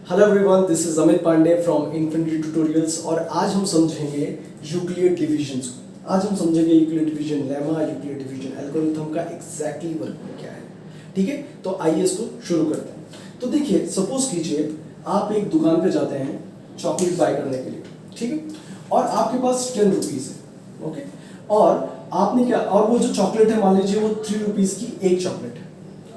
Hello everyone, this is Amit Pandey from Infinity Tutorials और आज हम समझेंगे यूक्लिड डिवीजन्स को। आज हम समझेंगे Euclid division lemma, Euclid division algorithm का एग्जैक्टली वर्क क्या है। ठीक है, तो आइए इसको शुरू करते हैं। तो देखिए, सपोज कीजिए आप एक दुकान पे जाते हैं चॉकलेट बाय करने के लिए, ठीक है, और आपके पास 10 रुपीज़ है, ओके, और आपने क्या, और वो जो चॉकलेट है मान लीजिए वो 3 रुपीज़ की एक चॉकलेट है।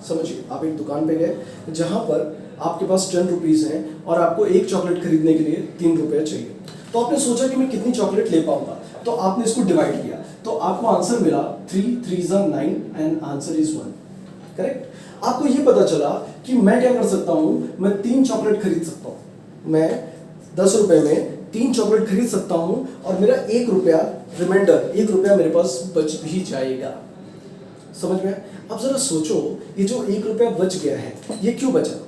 समझिए, आप एक दुकान पे गए जहाँ पर आपके पास 10 रुपीज़ हैं और आपको एक चॉकलेट खरीदने के लिए 3 रुपये चाहिए। तो आपने सोचा कि मैं कितनी चॉकलेट ले पाऊंगा, तो आपने इसको डिवाइड किया, तो आपको आंसर मिला 3 3 9 एंड आंसर इज 1। करेक्ट। आपको ये पता चला कि मैं क्या कर सकता हूँ, मैं 3 चॉकलेट खरीद सकता हूँ, मैं 10 रुपये में 3 चॉकलेट खरीद सकता हूँ और मेरा 1 रुपया रिमाइंडर, 1 रुपया मेरे पास बच भी जाएगा। समझ में? अब जरा सोचो, ये जो 1 रुपया बच गया है ये क्यों बचा?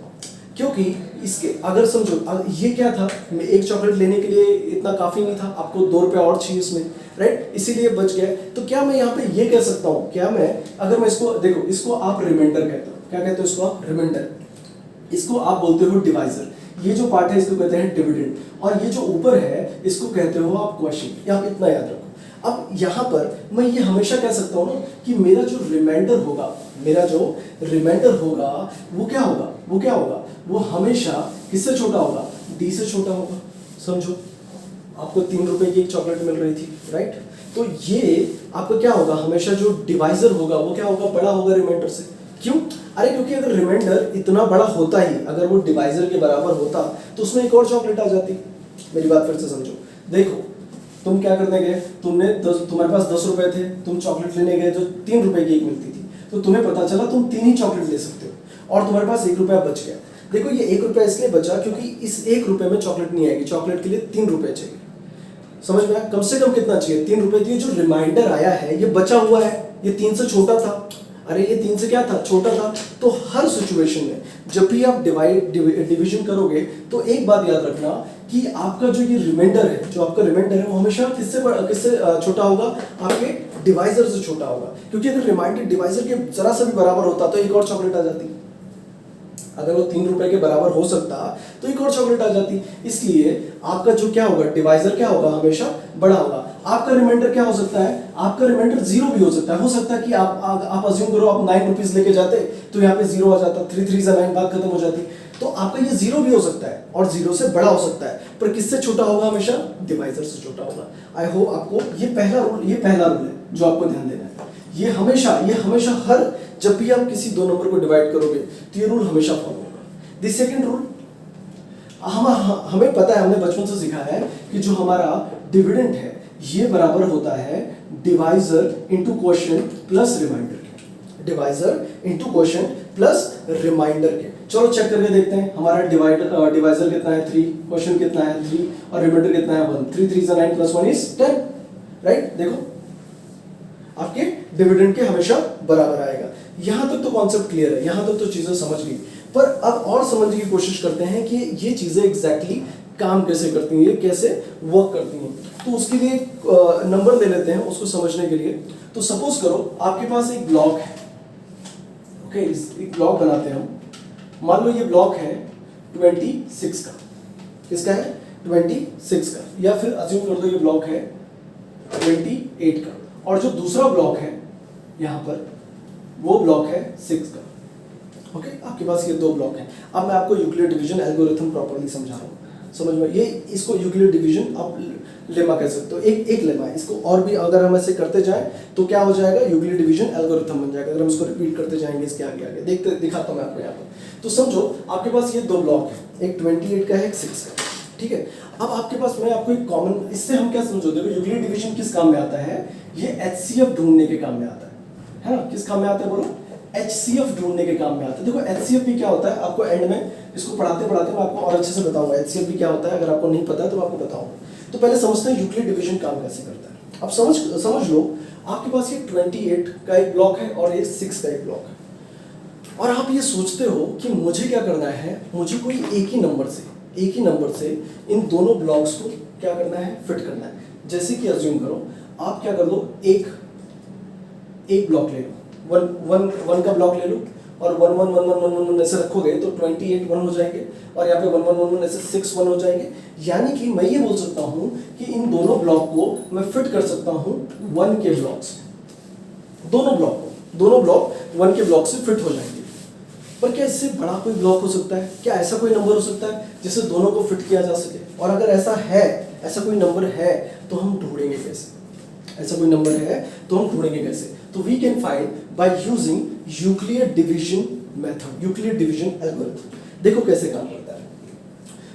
क्योंकि इसके अगर समझो ये क्या था, मैं एक चॉकलेट लेने के लिए इतना काफ़ी नहीं था, आपको 2 रुपया और चाहिए इसमें, राइट, इसीलिए बच गया। तो क्या मैं यहाँ पे ये कह सकता हूँ, क्या मैं, अगर मैं इसको देखो, इसको आप रिमाइंडर कहते हो, क्या कहते हो इसको आप? रिमाइंडर। इसको आप बोलते हो डिवाइजर। ये जो पार्ट है इसको कहते हैं डिविडेंड, और ये जो ऊपर है इसको कहते हो आप क्वोशिएंट। आप इतना याद रखो। अब यहाँ पर मैं ये हमेशा कह सकता हूँ ना कि मेरा जो रिमाइंडर होगा, मेरा जो रिमाइंडर होगा वो क्या होगा, वो क्या होगा, वो हमेशा किससे छोटा होगा? डी से छोटा होगा। समझो, आपको 3 रुपए की एक चॉकलेट मिल रही थी, राइट, तो ये आपका क्या होगा, हमेशा जो डिवाइजर होगा वो क्या होगा? बड़ा होगा रिमाइंडर से। क्यों? अरे क्योंकि अगर रिमाइंडर इतना बड़ा होता ही, अगर वो डिवाइजर के बराबर होता तो उसमें एक और चॉकलेट आ जाती। मेरी बात फिर से समझो। देखो, तुम क्या करने गए, तुम्हारे पास 10 रुपए थे, तुम चॉकलेट लेने गए जो 3 रुपए की एक मिलती थी, तो तुम्हें पता चला तुम 3 ही चॉकलेट ले सकते हो और तुम्हारे पास 1 रुपया बच गया। देखो, ये 1 रुपया इसलिए बचा क्योंकि इस 1 रुपये में चॉकलेट नहीं आएगी, चॉकलेट के लिए 3 रुपये चाहिए। समझ में आया? कम से कम कितना चाहिए? 3 रुपये। ये जो रिमाइंडर आया है ये बचा हुआ है, ये 3 से छोटा था। अरे ये 3 से क्या था? छोटा था। तो हर सिचुएशन में जब भी आप डिवीजन करोगे तो एक बात याद रखना कि आपका जो ये रिमाइंडर है, जो आपका रिमाइंडर है वो हमेशा किससे छोटा होगा? आपके डिवाइजर से छोटा होगा। क्योंकि अगर रिमाइंडर डिवाइजर के जरा सा भी बराबर होता तो एक और चॉकलेट आ जाती। अगर वो 3 रुपए के बराबर हो सकता तो एक और चॉकलेट आ जाती। इसलिए आपका जो क्या होगा, डिवाइजर क्या होगा? हमेशा बड़ा होगा। आपका रिमाइंडर क्या हो सकता है? आपका रिमाइंडर 0 भी हो सकता है। हो सकता है कि आप अज्यूम करो आप 9 रुपीज लेके जाते तो यहाँ पे 0 आ जाता, 3 3 9, बात खत्म हो जाती। तो आपका ये 0 भी हो सकता है और 0 से बड़ा हो सकता है, पर किससे छोटा होगा? हमेशा डिवाइजर से छोटा होगा। आई होप आपको ये पहला रूल है जो आपको ध्यान देना है। ये हमेशा हर, जब भी आप किसी 2 नंबर को डिवाइड करोगे तो ये रूल हमेशा फॉलो होगा। दिस सेकंड रूल, हमें पता है, हमने बचपन से सिखाया है कि जो हमारा डिविडेंड है ये बराबर होता है divisor into quotient plus remainder के। Divisor into quotient plus remainder के। चलो चेक करके देखते हैं, हमारा डिवाइजर कितना है? 3, क्वोशिएंट कितना है? 3, और रिमाइंडर कितना है? 1। 3 3 9 प्लस 1 इज 10, राइट। देखो, आपके डिविडेंड के हमेशा बराबर आएगा। यहां तक तो कॉन्सेप्ट क्लियर है, यहां तक तो चीजें समझ गई। पर अब और समझने की कोशिश करते हैं कि ये चीजें एग्जैक्टली काम कैसे करती हैं, ये कैसे वर्क करती हैं। तो उसके लिए नंबर ले लेते हैं उसको समझने के लिए। तो सपोज करो आपके पास एक ब्लॉक है, ओके, एक ब्लॉक बनाते हैं हम। मान लो ये ब्लॉक है 26 का। किसका है? 26 का। या फिर अज्यूम कर दो ये ब्लॉक है 28 का, और जो दूसरा ब्लॉक है यहाँ पर वो ब्लॉक है 6 का। ओके, आपके पास ये 2 ब्लॉक हैं। अब मैं आपको यूक्लिड डिवीजन एल्गोरिथम प्रॉपर्ली समझा रहा हूँ। समझ में? ये इसको यूक्लिड डिवीजन आप लेमा कह सकते हो, एक लेमा है। इसको और भी अगर हम ऐसे करते जाएं तो क्या हो जाएगा? यूक्लिड डिवीजन एल्गोरिथम बन जाएगा। अगर हम इसको रिपीट करते जाएंगे इसके आगे आगे दिखाता हूँ मैं आपको यहाँ पर। तो समझो आपके पास ये 2 ब्लॉक है, एक 28 का है, एक 6 का। ठीक है, अब आपके पास मैं आपको एक कॉमन, इससे हम क्या समझो, देखो यूक्लिड डिवीजन किस काम में आता है? ये HCF ढूंढने के काम में आता है ना? किस काम में आता है बोलो? HCF ढूंढने के काम में आता है। देखो HCF भी क्या होता है, आपको एंड में इसको पढ़ाते मैं आपको और अच्छे से बताऊंगा HCF भी क्या होता है। अगर आपको नहीं पता है तो मैं आपको बताऊंगा। तो पहले समझते हैं यूक्लिड डिवीजन काम कैसे करता है। अब समझ लो, आपके पास ये 28 का एक ब्लॉक है और ये 6 का एक ब्लॉक है, और आप ये सोचते हो कि मुझे क्या करना है, मुझे कोई एक ही नंबर से इन दोनों ब्लॉक्स को क्या करना है? फिट करना है। जैसे कि अज्यूम करो, आप क्या कर लो, एक ब्लॉक ले लो, वन का ब्लॉक ले लो, और 1 1 1 1 1 1 ऐसे रखोगे तो 28 1 हो जाएंगे, और यहाँ पे 1 1 1 1 ऐसे 6 1 हो जाएंगे। यानी कि मैं ये बोल सकता हूँ कि इन दोनों ब्लॉक को मैं फिट कर सकता हूँ 1 के ब्लॉक से, दोनों ब्लॉक 1 के ब्लॉक से फिट हो जाएंगे। पर क्या इससे बड़ा कोई ब्लॉक हो सकता है? क्या ऐसा कोई नंबर हो सकता है जिससे दोनों को फिट किया जा सके? और अगर ऐसा है, ऐसा कोई नंबर है तो हम ढूंढेंगे कैसे? ऐसा कोई नंबर है तो हम ढूंढेंगे कैसे? तो we can find by using Euclid division method, Euclid division algorithm. देखो कैसे काम करता है।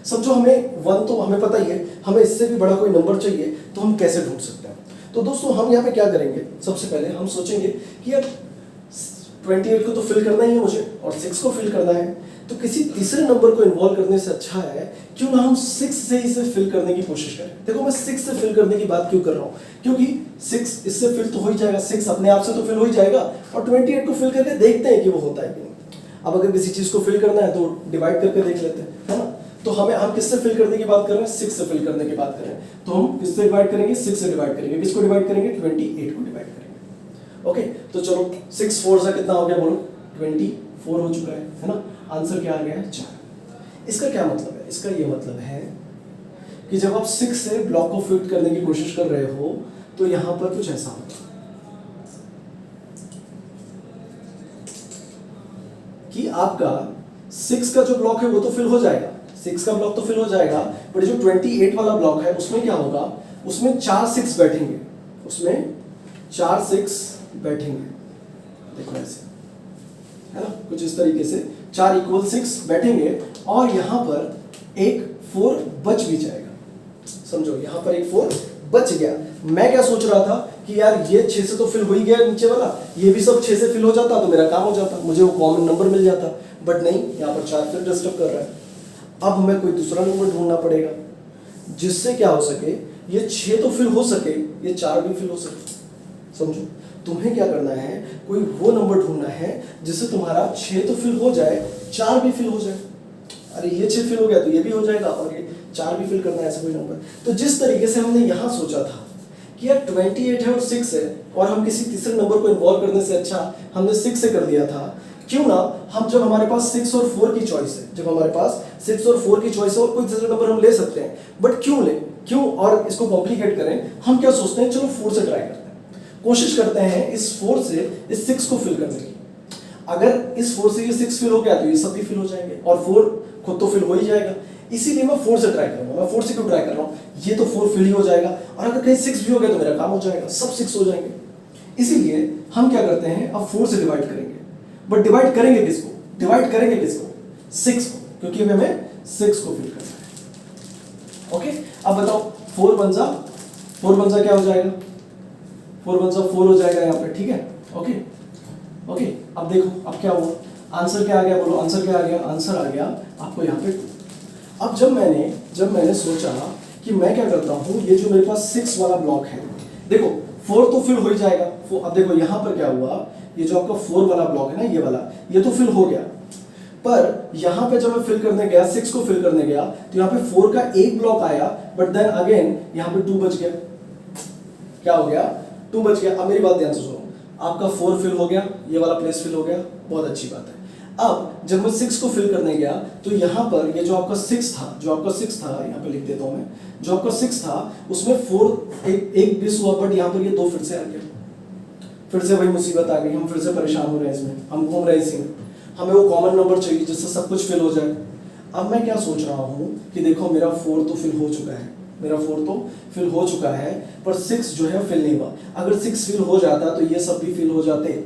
समझो हमें 1 तो हमें पता ही है, हमें इससे भी बड़ा कोई नंबर चाहिए तो हम कैसे ढूंढ सकते हैं? तो दोस्तों हम यहाँ पे क्या करेंगे, सबसे पहले हम सोचेंगे कि यार 28 को तो फिल करना ही है मुझे और 6 को फिल करना है, तो किसी तीसरे नंबर को इन्वॉल्व करने से अच्छा है क्यों ना हम 6 से इसे फिल करने की कोशिश करें। देखो मैं 6 से फिल करने की बात क्यों कर रहा हूँ, क्योंकि 6 इससे फिल तो हो ही जाएगा, 6 अपने आप से तो फिल हो ही जाएगा, और 28 को फिल करके देखते हैं कि वो होता है कि नहीं। अब अगर किसी चीज को फिल करना है तो डिवाइड करके देख लेते हैं, है ना। तो हम किससे फिल करने की बात कर रहे हैं? 6 से फिल करने की बात कर रहे हैं, तो हम किससे डिवाइड करेंगे? 6 से डिवाइड करेंगे। किसको डिवाइड करेंगे? 28 को डिवाइड करेंगे। ओके, तो चलो 6 4 से कितना हो गया बोलो? 24 हो चुका है ना। आंसर क्या आ गया है? 4। इसका क्या मतलब है? इसका ये मतलब है कि जब आप 6 से ब्लॉक को फिट करने की कोशिश कर रहे हो तो यहां पर कुछ ऐसा होगा कि आपका 6 का जो ब्लॉक है वो तो फिल हो जाएगा, 6 का ब्लॉक तो फिल हो जाएगा, बट जो 28 वाला ब्लॉक है उसमें क्या होगा? उसमें 4 6 बैठेंगे, उसमें 4 6 बैठेंगे। देखो ऐसे, है ना, कुछ इस तरीके से 4 = 6 बैठेंगे, और यहां पर एक 4 बच भी जाएगा। समझो यहां पर एक 4 बच गया। मैं क्या सोच रहा था कि यार ये 6 से तो फिल हो ही गया नीचे वाला, ये भी सब 6 से फिल हो जाता तो मेरा काम हो जाता, मुझे वो कॉमन नंबर मिल जाता, बट नहीं, यहाँ पर 4 फिर डिस्टर्ब कर रहा है। अब हमें कोई दूसरा नंबर ढूंढना पड़ेगा जिससे क्या हो सके, ये 6 तो फिल हो सके, ये 4 भी फिल हो सके। समझो तुम्हें क्या करना है, कोई वो नंबर ढूंढना है जिससे तुम्हारा 6 तो फिल हो जाए, 4 भी फिल हो जाए। अरे ये 6 फिल हो गया तो ये भी हो जाएगा, और ये 4 भी फिल करना है, ऐसा कोई नंबर। तो जिस तरीके से हमने यहाँ सोचा था कि यार 28 है और 6 है, और हम किसी तीसरे नंबर को इन्वॉल्व करने से अच्छा हमने 6 से कर दिया था, क्यों ना हम, जब हमारे पास 6 और 4 की चॉइस है, जब हमारे पास 6 और 4 की चॉइस है और कोई तीसरा नंबर हम ले सकते हैं, बट क्यों ले, क्यों और इसको कॉम्प्लिकेट करें? हम क्या सोचते हैं, चलो 4 से ट्राई करते हैं, कोशिश करते हैं इस 4 से इस 6 को फिल करने की। अगर इस 4 से ये 6 फिल हो गया तो ये सब भी फिल हो जाएंगे, और 4 खुद तो फिल हो ही जाएगा, इसीलिए मैं 4 से ट्राई करूंगा। मैं 4 से क्यों ट्राई कर रहा हूँ? ये तो 4 फिल ही हो जाएगा, और अगर कहीं 6 भी हो गया तो मेरा काम हो जाएगा, सब 6 हो जाएंगे। इसीलिए हम क्या करते हैं, अब 4 से डिवाइड करेंगे, बट डिवाइड करेंगे किसको? डिवाइड करेंगे किसको? 6 को, क्योंकि हमें 6 को फिल करना है। ओके, अब बताओ 4 1 जा क्या हो जाएगा? 4 1 जा 4 हो जाएगा यहाँ पे, ठीक है। ओके ओके, अब देखो अब क्या हुआ, आंसर क्या आ गया बोलो? आंसर क्या आ गया? आंसर आ गया आपको यहाँ पे 2। अब जब मैंने सोचा कि मैं क्या करता हूँ, ये जो मेरे पास 6 वाला ब्लॉक है, देखो 4 तो फिल हो ही जाएगा। अब देखो यहाँ पर क्या हुआ, ये जो आपका 4 वाला ब्लॉक है ना, ये वाला, ये तो फिल हो गया, पर यहाँ पे जब मैं फिल करने गया, 6 को फिल करने गया, तो यहाँ पे 4 का एक ब्लॉक आया, बट देन अगेन यहाँ पे 2 बच गया। क्या हो गया? 2 बच गया। अब मेरी बात ध्यान से सुनो, आपका 4 फिल हो गया, ये वाला प्लेस फिल हो गया, बहुत अच्छी बात है। अब जब मैं 6 को फिल करने गया तो यहाँ पर ये जो आपका 6 था, यहाँ पे लिख देता हूँ मैं, जो आपका 6 था उसमें 4 एक मिस हुआ, बट यहाँ पर ये 2 फिर से आ गया, फिर से वही मुसीबत आ गई, हम फिर से परेशान हो रहे हैं इसमें, हम घूम रहे हैं इसी में, हमें वो कॉमन नंबर चाहिए जिससे सब कुछ फिल हो जाए। अब मैं क्या सोच रहा हूँ कि देखो मेरा 4 तो फिल हो चुका है, पर 6 जो है फिल नहीं हुआ। अगर 6 फिल हो जाता तो ये सब भी फिल हो जाते,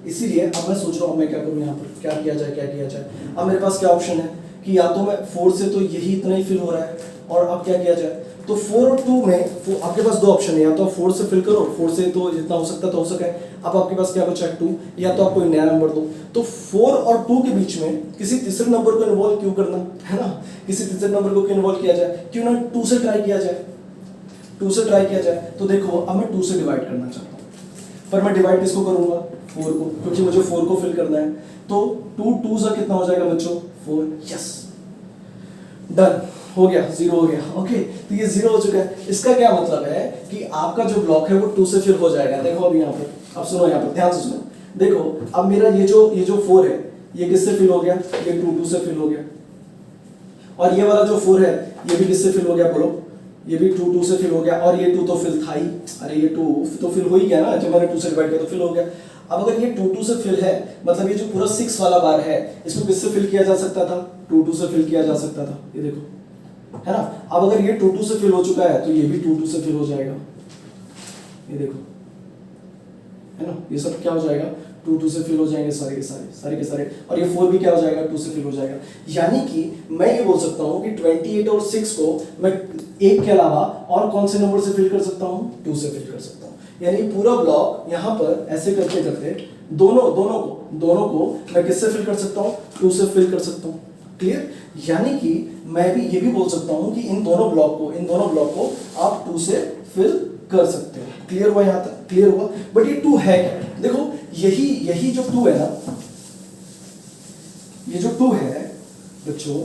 इसीलिए अब मैं सोच रहा हूँ मैं क्या करूँ, यहाँ पर क्या किया जाए। अब मेरे पास क्या ऑप्शन है कि या तो मैं 4 से तो यही इतना ही फिल हो रहा है, और अब क्या किया जाए, तो 4 और 2 में आपके पास 2 ऑप्शन है, या तो आप 4 से फिल करो, 4 से तो जितना हो सकता तो हो सके। अब आपके पास क्या बचा है? 2, या तो आप कोई नया नंबर दो। तो 4 और 2 के बीच में किसी तीसरे नंबर को इन्वॉल्व क्यों करना, है ना, किसी तीसरे नंबर को क्यों इन्वॉल्व किया जाए, क्यों ना 2 से ट्राई किया जाए। तो देखो अब मैं 2 से डिवाइड करना चाहता हूँ, पर मैं डिवाइड किसको करूंगा? 4 को, क्योंकि मुझे 4 को फिल करना है। तो 2 2 से कितना हो जाएगा बच्चों? 4। यस, डन, हो गया, 0 हो गया। ओके, तो ये 0 हो चुका है। इसका क्या मतलब है कि आपका जो ब्लॉक है वो 2 से फिल हो जाएगा। देखो अब यहाँ पर, अब सुनो, यहाँ पर ध्यान से सुनो, देखो अब मेरा ये जो 4 है ये किससे फिल हो गया, ये 2 से फिल हो गया, और ये वाला जो 4 है ये भी किससे फिल हो गया बोलो, ये भी 2 से फिल हो गया, और ये 2 तो फिल था ही, अरे ये 2 तो फिल हो ही गया ना, जब मैंने 2 से डिवाइड किया तो फिल हो गया। अब अगर ये 2 से फिल है मतलब ये जो पूरा 6 वाला बार है इसको किससे फिल किया जा सकता था, 2 से फिल किया जा सकता था, ये देखो है ना। अब अगर ये 2 से फिल हो चुका है तो ये भी 2 से फिल हो जाएगा, ये देखो है ना, ये सब क्या हो जाएगा 2 से फिल हो जाएंगे सारे के सारे, और ये 4 भी क्या हो जाएगा 2 से फिल हो जाएगा। यानी कि मैं ये बोल सकता हूँ कि 28 और 6 को मैं 1 के अलावा और कौन से नंबर से फिल कर सकता हूँ, 2 से फिल कर सकता हूँ। यानी पूरा ब्लॉक यहाँ पर ऐसे करते करते दोनों को मैं किससे फिल कर सकता हूँ, 2 से फिल कर सकता हूँ। क्लियर, यानी कि मैं भी ये भी बोल सकता हूँ कि इन दोनों ब्लॉक को आप 2 से फिल कर सकते हो। क्लियर हुआ, यहाँ तक क्लियर हुआ। बट ये 2 है क्या, देखो यही जो 2 है ना, ये जो 2 है बच्चों,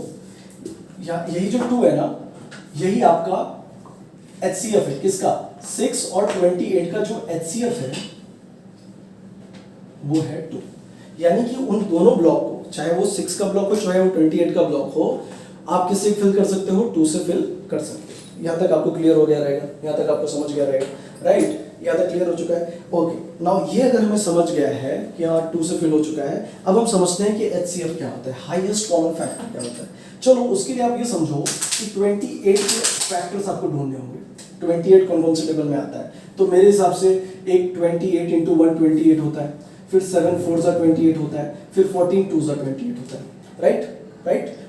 यही जो 2 है ना, यही आपका HCF है, किसका 6 और 28 का जो HCF है वो है 2। यानी कि उन दोनों ब्लॉक को, चाहे वो 6 का ब्लॉक हो चाहे वो 28 का ब्लॉक हो, आप किससे फिल कर सकते हो, 2 से फिल कर सकते हो। यहाँ तक आपको क्लियर हो गया रहेगा, यहाँ तक आपको समझ गया रहेगा, राइट, यहाँ तक क्लियर हो चुका है। ओके, नाउ ये अगर हमें समझ गया है कि यहाँ 2 से फिल हो चुका है, अब हम समझते हैं कि HCF क्या होता है, हाईएस्ट कॉमन फैक्टर क्या होता है। चलो उसके लिए आप ये समझो कि 28 के फैक्टर्स आपको ढूंढने होंगे। 28 कौन कौन से टेबल में आता है, तो मेरे हिसाब से एक 28 इंटू 128 होता है, फिर 7 4 28 होता है, फिर 14 2 28 होता है, राइट।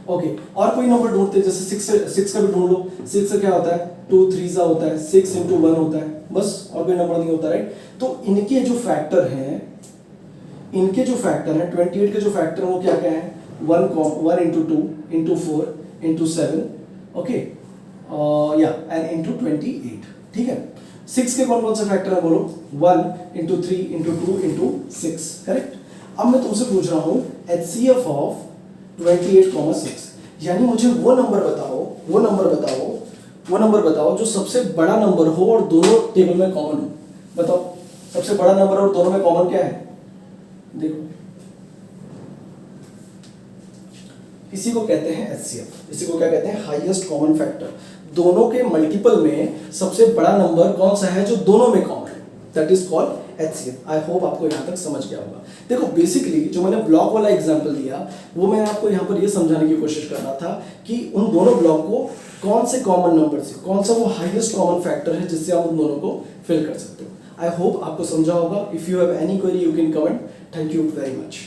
ओके, और कोई नंबर ढूंढते हैं, जैसे 6 का भी ढूंढ लो। 6 से क्या होता है, 2 3 होता है, 6 इंटू 1 होता है, बस, और कोई नंबर नहीं होता, राइट। तो इनके जो फैक्टर हैं 28 के जो फैक्टर हैं वो क्या क्या है, 1 इंटू 2 इंटू 4 इंटू 7, ओके, या एंड इंटू 28, ठीक है। 6 के कौन कौन से फैक्टर है बोलो, 1 इंटू 3 इंटू 2 इंटू 6, करेक्ट। अब मैं तुमसे पूछ रहा हूँ HCF ऑफ 28,6, यानी मुझे वो नंबर बताओ जो सबसे बड़ा नंबर हो और दोनों टेबल में कॉमन हो। बताओ सबसे बड़ा नंबर और दोनों में कॉमन क्या है, देखो इसी को कहते हैं HCF, इसी को क्या कहते हैं, हाईएस्ट कॉमन फैक्टर। दोनों के मल्टीपल में सबसे बड़ा नंबर कौन सा है जो दोनों में कॉमन है, that is called HCF। I hope आपको यहाँ तक समझ गया होगा। देखो बेसिकली जो मैंने ब्लॉक वाला एग्जांपल दिया वो मैं आपको यहाँ पर ये समझाने की कोशिश कर रहा था कि उन दोनों ब्लॉक को कौन से कॉमन नंबर से, कौन सा वो हाईएस्ट कॉमन फैक्टर है जिससे आप उन दोनों को फिल कर सकते हो। आई होप आपको समझा होगा। If you have any query you can comment. Thank you very much.